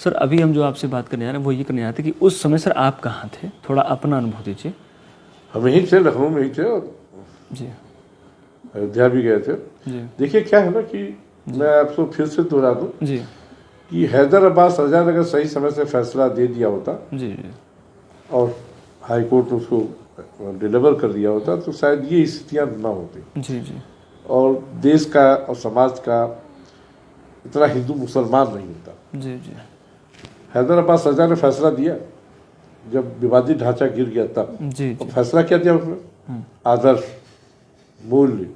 Sir अभी हम जो आपसे बात करने जा रहे हैं वो ये करने जा रहे थे कि उस समय सर आप कहाँ थे, थोड़ा अपना अनुभव दीजिए। हम यहीं थे, लखनऊ में ही थे और जी अयोध्या भी गए थे। जी देखिए क्या है ना कि मैं आपको फिर से दोहरा दूँ जी कि हैदर अब्बास रजा ने अगर सही समय से फैसला दे दिया होता जी जी और हाई कोर्ट ने उसको डिलीवर कर दिया होता तो शायद ये स्थितियाँ ना होती जी जी और देश का और समाज का इतना हिंदू मुसलमान नहीं होता। जी जी हैदर अब्बास रजा ने फैसला दिया जब विवादित ढांचा गिर गया तब। जी और जी फैसला क्या दिया उसने? आदर्श, मूल्य,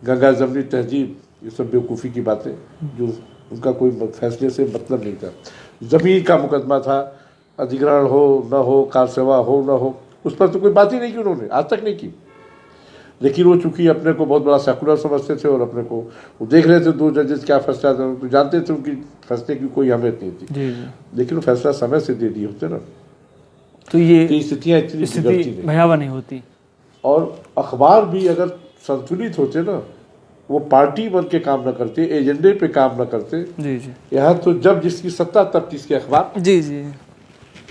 गंगा जमनी तहजीब, ये सब बेवकूफ़ी की बातें जो उनका कोई फैसले से मतलब नहीं था। ज़मीन का मुकदमा था, अधिग्रहण हो न हो, कार सेवा हो न हो, उस पर तो कोई बात ही नहीं की उन्होंने, आज तक नहीं की। लेकिन वो चूंकि अपने को बहुत बड़ा सेकुलर समझते थे और अपने को वो देख रहे थे दो जजेस क्या फैसला था, तो जानते थे उनकी फैसले की कोई अहमियत नहीं थी। जी जी लेकिन वो फैसला समय से दे दिए होते ना तो ये स्थितियाँ इतनी बिगड़ती स्थिति नहीं। भयावह नहीं होती। और अखबार भी अगर संतुलित होते ना, वो पार्टी बन के काम न करते, एजेंडे पे काम न करते। जी जी यहाँ तो जब जिसकी सत्ता तब किसके अखबार, जी जी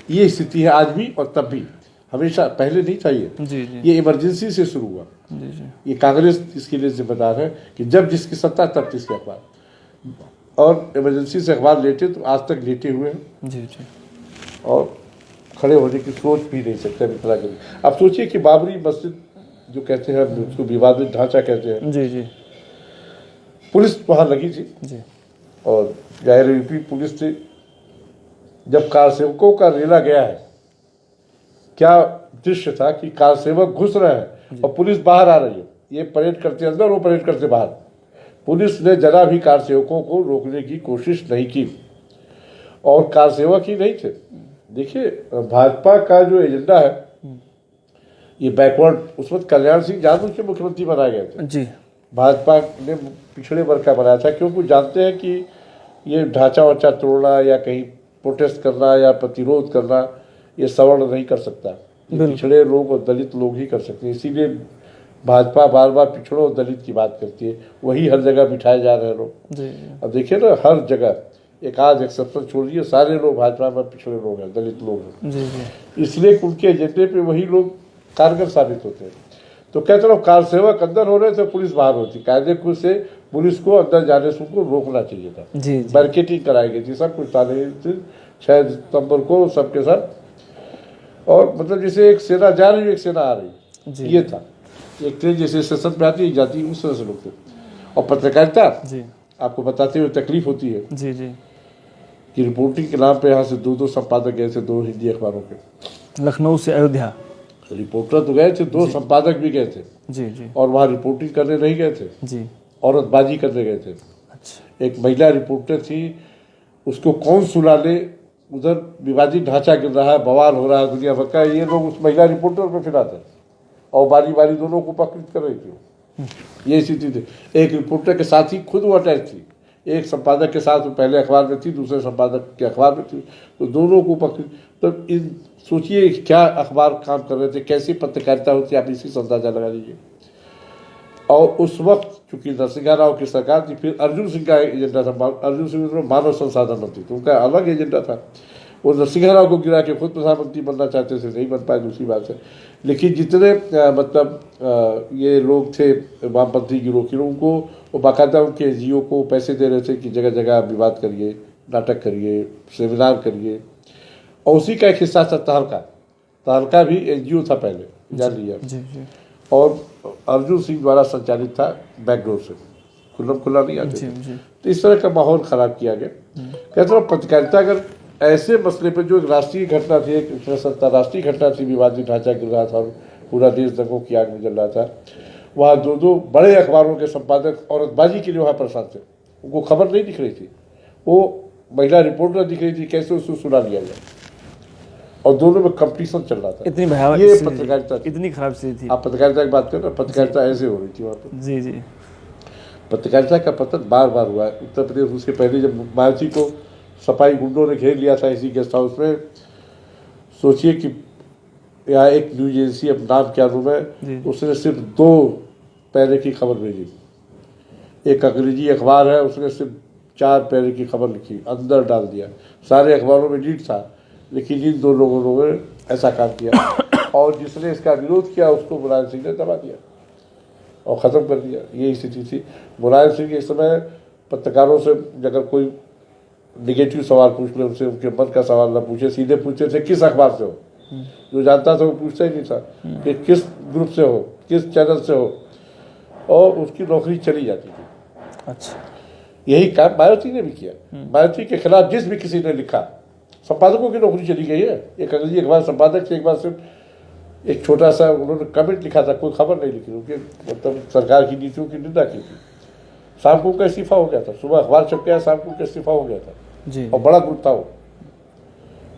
ये स्थिति है आज भी और तब भी, हमेशा। पहले नहीं था जी जी ये इमरजेंसी से शुरू हुआ। जी जी ये कांग्रेस इसके लिए जिम्मेदार है कि जब जिसकी सत्ता तब किसके अखबार, और इमरजेंसी से अखबार लेटे तो आज तक लेटे हुए हैं जी जी और खड़े होने की सोच भी नहीं सकते इतना कभी। अब सोचिए कि बाबरी मस्जिद जो कहते हैं, उसको विवादित ढांचा कहते हैं, जी जी पुलिस वहाँ लगी थी जी और जाहिर यूपी पुलिस से जब कार सेवकों का रेला गया है, क्या दृश्य था कि कार सेवक घुस रहे हैं और पुलिस बाहर आ रही है। ये परेड करते अंदर, वो परेड करते बाहर। पुलिस ने जरा भी कार सेवकों को रोकने की कोशिश नहीं की और कार सेवक ही नहीं थे। देखिए भाजपा का जो एजेंडा है ये बैकवर्ड, उस वक्त कल्याण सिंह जानबूझ के मुख्यमंत्री बनाए गए थे। जी भाजपा ने पिछड़े वर्ग का बनाया था क्योंकि जानते हैं कि ये ढांचा वाचा तोड़ना या कहीं प्रोटेस्ट करना या प्रतिरोध करना ये सवर्ण नहीं कर सकता, ये पिछड़े लोग और दलित लोग ही कर सकते हैं। इसीलिए भाजपा बार बार पिछड़ों और दलित की बात करती है, वही हर जगह बिठाए जा रहे हैं लोग। जी अब देखिए ना, हर जगह एक आध एक्सेप्शन छोड़िए, सारे लोग भाजपा में पिछड़े लोग हैं, दलित लोग हैं। जी जी इसलिए उनके एजेंडे पे वही लोग कारगर साबित होते हैं। तो कहते रहो कार सेवक अंदर हो रहे थे, पुलिस बाहर होती। कायदे से पुलिस को अंदर जाने से उनको रोकना चाहिए था। जी जी बैरिकेडिंग कराई गई थी, सब कुछ ताले 6 सितंबर को सबके साथ। और मतलब जैसे एक सेना जा रही है, एक सेना आ रही जी है, ये था। एक ट्रेन जैसे स्टेशन पे आती है जाती है, उस तरह से लोग थे। और पत्रकारिता जी आपको बताते हुए तकलीफ होती है जी जी कि रिपोर्टिंग के नाम पे यहाँ से 2-2 संपादक गए थे, 2 हिंदी अखबारों के। लखनऊ से अयोध्या। रिपोर्टर तो गए थे, 2 संपादक भी गए थे जी जी और वहाँ रिपोर्टिंग करने नहीं गए थे, जी औरतबाजी करने गए थे। अच्छा एक महिला रिपोर्टर थी, उसको कौन सुना ले, उधर विवादित ढांचा गिर रहा है, बवाल हो रहा है दुनिया भर का, ये लोग उस महिला रिपोर्टर पर फिरा थे और बारी बारी दोनों को पकड़ कर रही थी। ये स्थिति थी। एक रिपोर्टर के साथ ही खुद वो अटैच थी, एक संपादक के साथ वो पहले अखबार में थी, दूसरे संपादक के अखबार में थी, तो दोनों को पकड़। तो इन सोचिए क्या अखबार काम कर रहे थे, कैसी पत्रकारिता होती है, आप इसी से अंदाजा लगा लीजिए। और उस वक्त चूंकि नरसिंह राव की सरकार थी, फिर अर्जुन सिंह का एजेंडा था। अर्जुन सिंह तो मानव संसाधन मंत्री, तो उनका अलग एजेंडा था। वो नरसिंह राव को गिरा के खुद प्रधानमंत्री बनना चाहते थे, नहीं बन पाए, दूसरी बात है। लेकिन जितने ये लोग थे वामपंथी गिरोह के, उनको वो बाकायदा उनके एनजीओ को पैसे दे रहे थे कि जगह जगह विवाद करिए, नाटक करिए, सेमिनार करिए। और उसी का एक हिस्सा था तहलका। तहलका भी एनजीओ था पहले, जान लिया। जी जी और अर्जुन सिंह द्वारा संचालित था, बैकडोर से, खुल्लम खुल्ला नहीं आते जी थे। जी तो इस तरह का माहौल खराब किया गया। कहते रहो पत्रकारिता अगर ऐसे मसले पर, जो एक राष्ट्रीय घटना थी, एक अंतर्राष्ट्रीय घटना थी, विवादित ढांचा गिर रहा था और पूरा देश दंगों की आग में जल रहा था, वहाँ 2-2 बड़े अखबारों के संपादक औरतबाजी के लिए वहाँ परेशान थे। उनको खबर नहीं दिख रही थी, वो महिला रिपोर्टर दिख रही थी, कैसे उसको सुना लिया जाए, और दोनों में कंपटीशन चल रहा था। इतनी भयावह ये स्थिति, पत्रकारिता थी। इतनी खराब स्थिति थी। आप पत्रकारिता की बात करें ना, पत्रकारिता ऐसे हो रही थी वहाँ पर। जी जी पत्रकारिता का पतन बार बार हुआ है उत्तर प्रदेश। उसके पहले जब मायावती को सफाई गुंडों ने घेर लिया था इसी गेस्ट हाउस में, सोचिए कि यहाँ एक न्यूज एजेंसी, अब नाम क्या लूँ मैं, उसने सिर्फ 2 पैरे की खबर भेजी। एक अंग्रेजी अखबार है, उसने सिर्फ 4 पैरे की खबर लिखी, अंदर डाल दिया, सारे अखबारों में लीड था, लेकिन इन 2 लोगों ने ऐसा काम किया और जिसने इसका विरोध किया उसको मुलायम सिंह ने दबा दिया और ख़त्म कर दिया। ये स्थिति थी। मुलायम सिंह इस समय पत्रकारों से अगर कोई निगेटिव सवाल पूछ ले, उनसे उनके मन का सवाल ना पूछे, सीधे पूछते थे किस अखबार से हो। जो जानता था वो पूछता ही नहीं था कि किस ग्रुप से हो, किस चैनल से हो, और उसकी नौकरी चली जाती थी। अच्छा, यही काम मायावती ने भी किया। मायावती के खिलाफ जिस भी किसी ने लिखा, संपादकों की नौकरी चली गई है। एक अंग्रेजी अखबार संपादक से एक बार सिर्फ एक छोटा सा उन्होंने कमेंट लिखा था, कोई खबर नहीं लिखी, उनके मतलब सरकार की नीतियों की निंदा की थी। शाम को उनका इस्तीफा हो गया था, सुबह अखबार छप गया, शाम को उनका इस्तीफा हो गया था जी। और बड़ा ग्रुप था वो,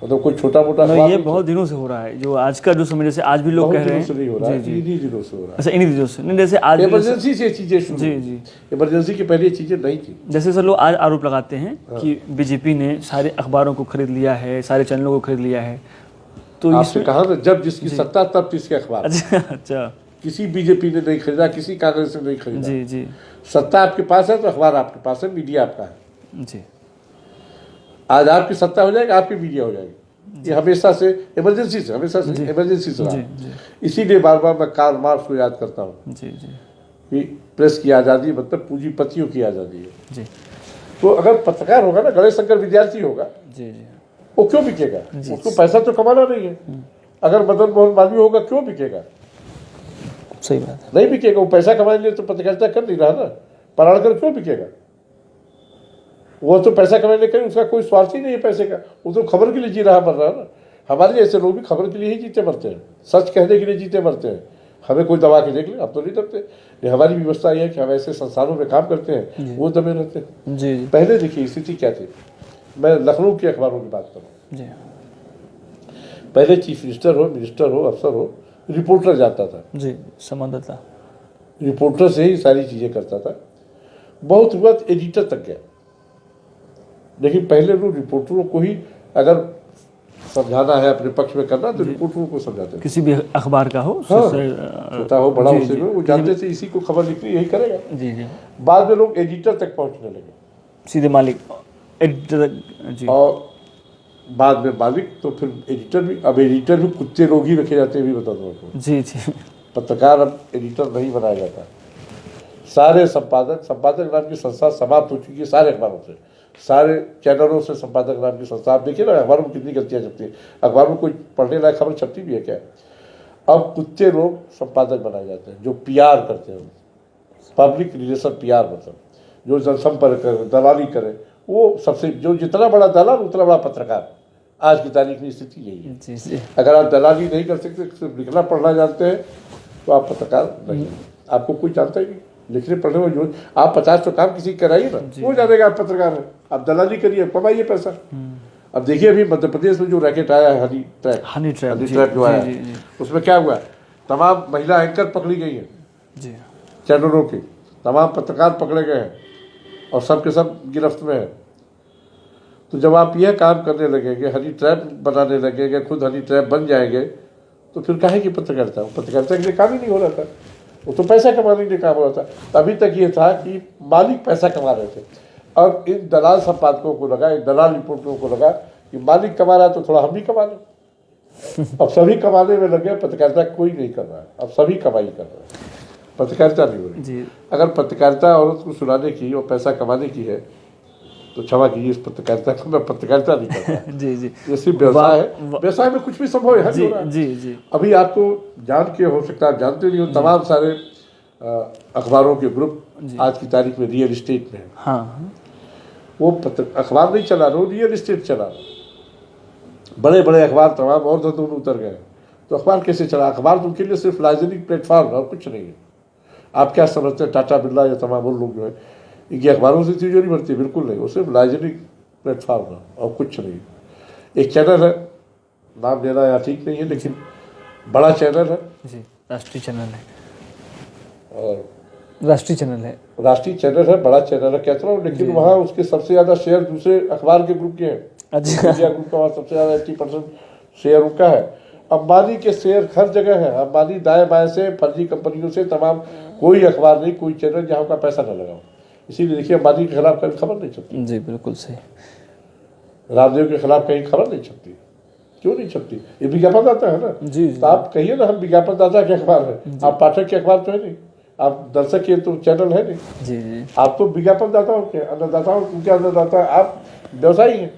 मतलब कोई छोटा मोटा मतलब ये बहुत दिनों से हो रहा है, जो आज का जो समय, जैसे आज भी लोग कह रहे हैं। नहीं हो रहा है, इन्हीं दिनों से हो रहा है। अच्छा, इन्हीं दिनों से नहीं, जैसे आज इमरजेंसी से चीजें शुरू। जी जी, इमरजेंसी के पहले चीजें नहीं थी। जैसे सर लोग आज आरोप लगाते हैं कि बीजेपी ने सारे अखबारों को खरीद लिया है, सारे चैनलों को खरीद लिया है। तो आपसे कहा ना, जब जिसकी सत्ता तब किसके अखबार। अच्छा, किसी बीजेपी ने नहीं खरीदा, किसी कांग्रेस ने नहीं खरीदा। जी जी, सत्ता आपके पास है तो अखबार आपके पास है, मीडिया आपका है। जी, आज आपकी सत्ता हो जाएगी, आपकी मीडिया हो जाएगी। ये हमेशा से इमरजेंसी से रहा। इसीलिए बार बार मैं कार्ल मार्क्स को याद करता हूँ जी जी, कि प्रेस की आज़ादी मतलब पूंजीपतियों की आज़ादी है। जी तो अगर पत्रकार होगा ना, गणेश शंकर विद्यार्थी होगा, जी जी, वो क्यों बिकेगा? उसको पैसा तो कमाना नहीं है। अगर मदन मोहन मालवीय होगा, क्यों बिकेगा? सही बात है, नहीं बिकेगा। वो पैसा कमाने के लिए तो पत्रकारिता कर नहीं रहा ना। पराड़कर क्यों बिकेगा? वो तो पैसा कमाने के लिए, उसका कोई स्वार्थ ही नहीं है पैसे का। वो तो खबर के लिए जी रहा, मर रहा ना। हमारे जैसे लोग भी खबर के लिए ही जीते मरते हैं, सच कहने के लिए जीते मरते हैं। हमें कोई दबा के देख ले, हम तो नहीं डरते। ये हमारी व्यवस्था यह है कि हम ऐसे संस्थानों में काम करते हैं, वो दबे रहते हैं। जी, पहले देखिए स्थिति क्या थी। मैं लखनऊ के अखबारों की बात करूँ, जी, पहले चीफ मिनिस्टर हो, मिनिस्टर हो, अफसर हो, रिपोर्टर जाता था। जी, संवाददाता रिपोर्टर से ही सारी चीज़ें करता था। बहुत वक्त एडिटर तक गया, लेकिन पहले लोग रिपोर्टरों को ही अगर समझाना है, अपने पक्ष में करना, तो रिपोर्टरों को समझाते थे। किसी भी अखबार का हो, हाँ, छोटा हो बड़ा, उसे वो जानते थे इसी को खबर लिखनी, यही करेगा। जी जी, बाद में लोग एडिटर तक पहुंचने लगे, सीधे मालिक एडिटर। जी, और बाद में मालिक, तो फिर एडिटर भी। अब एडिटर भी कुत्ते लोग ही रखे जाते हैं, भी बता दो आपको। जी जी, पत्रकार अब एडिटर नहीं बनाया जाता। सारे संपादक नाम की संस्था समाप्त हो चुकी है सारे अखबारों से, सारे चैनलों से संपादक नाम की संस्था। आप देखिए ना, अखबारों में कितनी गलतियां छपती हैं। अखबार में कोई पढ़ने लायक खबर छपती भी है क्या? अब कुत्ते लोग संपादक बनाए जाते हैं, जो पीआर करते हैं, पब्लिक रिलेशन पीआर, मतलब जो जनसंपर्क करे, दलाली करे। वो सबसे, जो जितना बड़ा दलाल उतना बड़ा पत्रकार। आज की तारीख में स्थिति यही है। जी जी, अगर आप दलाली नहीं कर सकते, सिर्फ लिखना पढ़ना जानते हैं, तो आप पत्रकार नहीं। आपको कोई जानता ही नहीं लिखने पढ़ने में। जो आप 50 तो काम किसी कराइए ना, वो जानेगा आप पत्रकार हैं। आप दलाली करिए, कमाइए पैसा। अब देखिए अभी मध्य प्रदेश में जो रैकेट आया है, हनी ट्रैप जो आया है, उसमें क्या हुआ? तमाम महिला एंकर पकड़ी गई है जी, चैनलों की, तमाम पत्रकार पकड़े गए हैं और सब के सब गिरफ्त में है। तो जब आप यह काम करने लगेंगे, हनी ट्रैप बनाने लगेंगे, खुद हनी ट्रैप बन जाएंगे, तो फिर काहे की पत्रकारिता? पत्रकारिता के लिए काम ही नहीं हो रहा था, वो तो पैसा कमाने के लिए काम हो रहा था। अभी तक ये था कि मालिक पैसा कमा रहे थे, और इन दलाल संपादकों को लगा, इन दलाल रिपोर्टरों को लगा कि मालिक कमा रहा है तो थोड़ा हम भी कमा लें। अब सभी कमाने में लगे, पत्रकारिता कोई नहीं कर रहा है, अब सभी कमाई कर रहे हैं, पत्रकारिता नहीं हो रही। अगर पत्रकारिता औरत को सुनाने की और पैसा कमाने की है, तो क्षमा कीजिए, इस पत्रकारिता को मैं पत्रकारिता नहीं करता। जी जी, ये सिर्फ व्यवसाय है। व्यवसाय में कुछ भी संभव है। जी जी जी, अभी आपको जान के हो सकता है, आप जानते नहीं हो, तमाम सारे अखबारों के ग्रुप आज की तारीख में रियल इस्टेट में है। हाँ, वो अखबार नहीं चला रहा, रियल इस्टेट चला रहा। बड़े बड़े अखबार तमाम और धंधों में उतर गए, तो अखबार कैसे चला? अखबार तो उनके लिए सिर्फ लाइजनिक प्लेटफॉर्म है और कुछ नहीं है। आप क्या समझते हैं टाटा बिरला या तमाम वो लोग जो है इनकी अखबारों से तिजोरी भरती है? बिल्कुल नहीं, वो सिर्फ लाइजनिक प्लेटफॉर्म है और कुछ नहीं। एक चैनल है, नाम लेना यहाँ ठीक नहीं है, लेकिन बड़ा चैनल है जी, राष्ट्रीय चैनल है, और राष्ट्रीय चैनल है, राष्ट्रीय चैनल है, बड़ा चैनल है कहता हूँ, लेकिन वहाँ उसके सबसे ज़्यादा शेयर दूसरे अखबार के ग्रुप के हैं। अच्छा, इंडिया ग्रुप का वहाँ सबसे ज़्यादा 80% शेयर उनका है। अंबानी के शेयर हर जगह है। अंबानी दाएं बाएं से, फर्जी कंपनियों से, तमाम कोई अखबार नहीं, कोई चैनल जहाँ का पैसा न लगाओ। इसीलिए देखिए अंबानी के खिलाफ कहीं खबर नहीं छपती, जी बिल्कुल सही। रामदेव के खिलाफ कहीं खबर नहीं छपती, क्यों नहीं छपती? ये विज्ञापनदाता है ना। जी जी तो आप कहिए ना हम विज्ञापनदाता के अखबार है, आप पाठक के अखबार तो है नहीं, आप दर्शक के तो चैनल है नहीं, जी जी। आप तो विज्ञापनदाताओं के अन्नदाताओं उनके अन्नदाता, आप व्यवसायी हैं,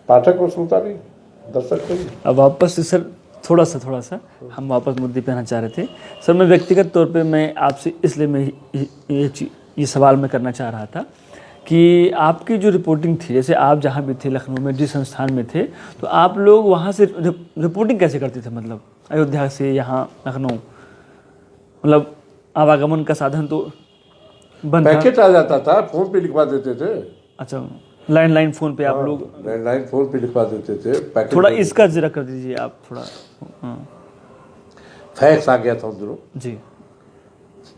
पाठक और श्रोता नहीं, दर्शक नहीं। अब वापस से सर थोड़ा सा हम वापस मुद्दे पे आना चाह रहे थे सर। मैं व्यक्तिगत तौर पे मैं आपसे इसलिए मैं ये सवाल मैं करना चाह रहा था कि आपकी जो रिपोर्टिंग थी, जैसे आप जहाँ भी थे लखनऊ में जिस संस्थान में थे, तो आप लोग वहाँ से रिपोर्टिंग कैसे करते थे? मतलब अयोध्या से यहाँ लखनऊ, मतलब आवागमन का साधन तो बंद था। पैकेट आ जाता था, फोन पे लिखवा देते थे। अच्छा, लैंडलाइन फ़ोन पे आप लोग लैंडलाइन फोन पे लिखवा देते थे पैकेट। थोड़ा इसका जरा कर दीजिए आप थोड़ा। हाँ फैक्स आ गया था उन दिनों, जी।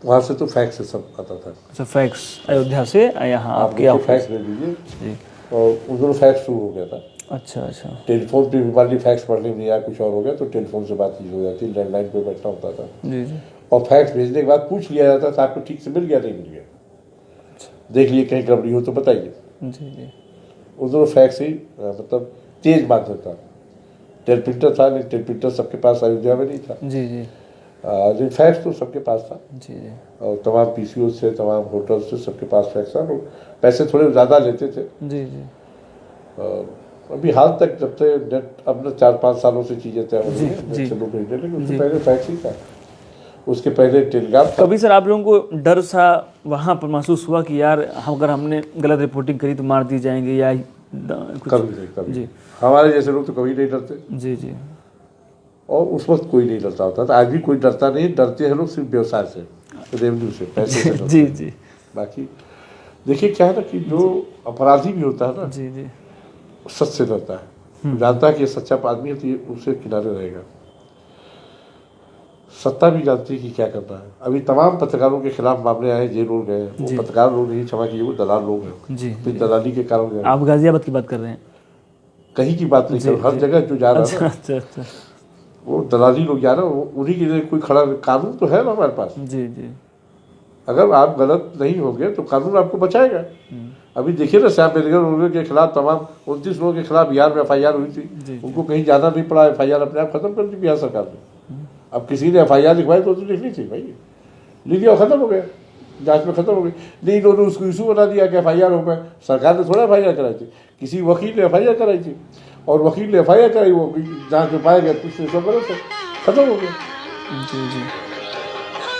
वहाँ से तो फैक्स से सब आता था। अच्छा, फैक्स अयोध्या से यहाँ आपके आप ऑफिस। फैक्स ले लीजिए, जी। और उन दिनों फैक्स शुरू हो गया था। अच्छा अच्छा। टेलीफोन पे भी मान ली फैक्स पढ़ने नहीं आया, कुछ और हो गया तो टेलीफोन से बातचीत हो जाती, लैंडलाइन पे बैठना होता था। जी जी। और फैक्स भेजने के बाद पूछ लिया जाता था आपको ठीक से मिल गया नहीं मिल गया, देख लिए कहीं गड़बड़ी हो तो बताइए। जी जी। उस दिनों फैक्स ही मतलब तेज माध्यम था। टेलप्रिंटर था नहीं, टेलप्रिंटर सबके पास अयोध्या में नहीं था, जी जी। लेकिन फैक्स तो सबके पास था। जी जी। और तमाम पीसीओ से, तमाम होटल से सबके पास फैक्स था। लोग पैसे थोड़े ज़्यादा लेते थे। जी जी। अभी हाल तक जब से नेट, अब ना 4-5 सालों से चीज़ें तय हो रही हैं, जी। नेट से लोग खरीदने, लेकिन उससे पहले फैक्स ही था। उसके पहले टेलीग्राफ था। कभी सर आप लोगों को डर सा वहाँ पर महसूस हुआ कि यार अगर हमने गलत रिपोर्टिंग करी तो मार दी जाएंगे या कुछ? कभी नहीं, कभी जी। हमारे जैसे लोग तो कभी नहीं डरते, जी जी। और उस वक्त कोई नहीं डरता होता था। आज भी कोई डरता नहीं, डरते हैं लोग सिर्फ व्यवसाय से, रेवेन्यू से, पैसे से डरते जी हैं। जी। बाकी देखिए क्या है ना कि जो अपराधी भी होता है ना, जी जी। सच से डरता है, जानता है कि ये सच्चा आदमी है तो ये उससे किनारे रहेगा। सत्ता भी जानती है कि क्या करना है। अभी तमाम पत्रकारों के खिलाफ मामले आए, जेल हो गए, वो पत्रकार लोग नहीं, क्षमा कीजिए, वो दलाल लोग हैं। जी। तो दलाली के कारण गए। आप गाजियाबाद की बात कर रहे हैं? कहीं की बात नहीं कर, हर जगह जो जा रहा है ना, अच्छा अच्छा। वो दलाली लोग जा रहे हैं, उन्हीं के लिए कोई खड़ा, कानून तो है ना हमारे पास। जी जी। अगर आप गलत नहीं होंगे तो कानून आपको बचाएगा। अभी देखिए ना, श्याम बेनेगल के खिलाफ तमाम 29 लोगों के खिलाफ बिहार में FIR हुई थी, उनको कहीं जाना नहीं पड़ा, FIR अपने आप खत्म कर दी बिहार सरकार ने। अब किसी ने FIR लिखवाई तो लिखनी थी भाई, लिख दिया, खत्म हो गया, जांच में खत्म हो गई। नहीं, इन्होंने उसको इशू बना दिया कि FIR हो गए। सरकार ने थोड़ा FIR कराई थी, किसी वकील ने FIR कराई थी, और वकील ने FIR कराई, वो जांच में पाया गया कुछ सब गलत है, खत्म हो गया। जी जी।